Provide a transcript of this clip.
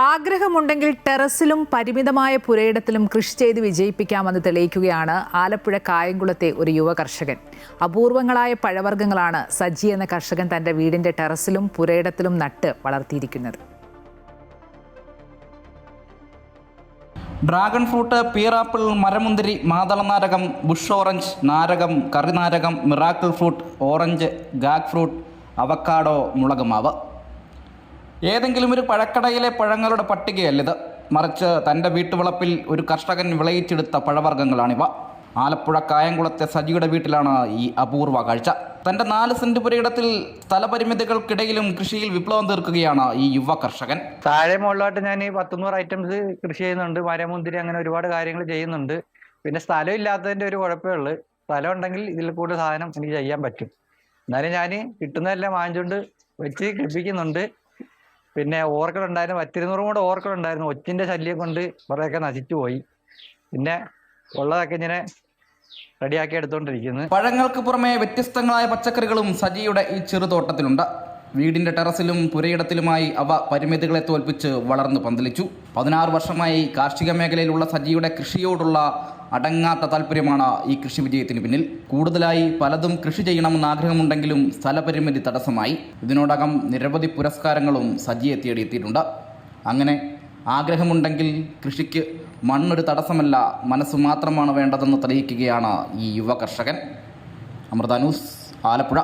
ആഗ്രഹമുണ്ടെങ്കിൽ ടെറസിലും പരിമിതമായ പുരയിടത്തിലും കൃഷി ചെയ്ത് വിജയിപ്പിക്കാമെന്ന് തെളിയിക്കുകയാണ് ആലപ്പുഴ കായംകുളത്തെ ഒരു യുവ കർഷകൻ. അപൂർവങ്ങളായ പഴവർഗ്ഗങ്ങളാണ് സജി എന്ന കർഷകൻ തന്റെ വീടിന്റെ ടെറസിലും പുരയിടത്തിലും നട്ട് വളർത്തിയിരിക്കുന്നത്. ഡ്രാഗൺ ഫ്രൂട്ട്, പീറാപ്പിൾ, മരമുന്തിരി, മാതളനാരകം, ബുഷ് ഓറഞ്ച്, നാരകം, കറിനാരകം, miracle fruit, orange, gac fruit, avocado, മുളകുമാവ്. ഏതെങ്കിലും ഒരു പഴക്കടയിലെ പഴങ്ങളുടെ പട്ടികയല്ലിത്, മറിച്ച് തൻ്റെ വീട്ടുവളപ്പിൽ ഒരു കർഷകൻ വിളയിച്ചെടുത്ത പഴവർഗ്ഗങ്ങളാണിവ. ആലപ്പുഴ കായംകുളത്തെ സജിയുടെ വീട്ടിലാണ് ഈ അപൂർവ കാഴ്ച. തൻ്റെ 4 സെന്റ് പുരയിടത്തിൽ സ്ഥലപരിമിതികൾക്കിടയിലും കൃഷിയിൽ വിപ്ലവം തീർക്കുകയാണ് ഈ യുവ കർഷകൻ. താഴെ മുകളിലോട്ട് ഞാൻ 100 ഐറ്റംസ് കൃഷി ചെയ്യുന്നുണ്ട്. മരമുന്തിരി, അങ്ങനെ ഒരുപാട് കാര്യങ്ങൾ ചെയ്യുന്നുണ്ട്. പിന്നെ സ്ഥലം ഇല്ലാത്തതിൻ്റെ ഒരു കുഴപ്പമേ ഉള്ളൂ. സ്ഥലം ഉണ്ടെങ്കിൽ ഇതിൽ കൂടുതൽ സാധനം എനിക്ക് ചെയ്യാൻ പറ്റും. എന്നാലും ഞാൻ കിട്ടുന്നതെല്ലാം വാങ്ങിച്ചുകൊണ്ട് വെച്ച് കൃഷിക്കുന്നുണ്ട്. പിന്നെ ഓർക്കലുണ്ടായിരുന്നു, 200 കൂടെ ഓർക്കലുണ്ടായിരുന്നു. ഒച്ചിൻ്റെ ശല്യം കൊണ്ട് കുറേയൊക്കെ നശിച്ചു പോയി. പിന്നെ ഉള്ളതൊക്കെ ഇങ്ങനെ റെഡിയാക്കി എടുത്തുകൊണ്ടിരിക്കുന്നു. പഴങ്ങൾക്ക് പുറമെ വ്യത്യസ്തങ്ങളായ പച്ചക്കറികളും സജിയുടെ ഈ ചെറുതോട്ടത്തിലുണ്ട്. വീടിന്റെ ടെറസിലും പുരയിടത്തിലുമായി അവ പരിമിതികളെ തോൽപ്പിച്ച് വളർന്നു പന്തലിച്ചു. 16 വർഷമായി കാർഷിക മേഖലയിലുള്ള സജിയുടെ കൃഷിയോടുള്ള അടങ്ങാത്ത താല്പര്യമാണ് ഈ കൃഷി വിജയത്തിന് പിന്നിൽ. കൂടുതലായി പലതും കൃഷി ചെയ്യണമെന്ന് ആഗ്രഹമുണ്ടെങ്കിലും സ്ഥലപരിമിതി തടസ്സമായി. ഇതിനോടകം നിരവധി പുരസ്കാരങ്ങളും സജിയെ തേടിയെത്തിയിട്ടുണ്ട്. അങ്ങനെ ആഗ്രഹമുണ്ടെങ്കിൽ കൃഷിക്ക് മണ്ണൊരു തടസ്സമല്ല, മനസ്സ് മാത്രമാണ് വേണ്ടതെന്ന് തെളിയിക്കുകയാണ് ഈ യുവ കർഷകൻ. അമൃത ന്യൂസ്, ആലപ്പുഴ.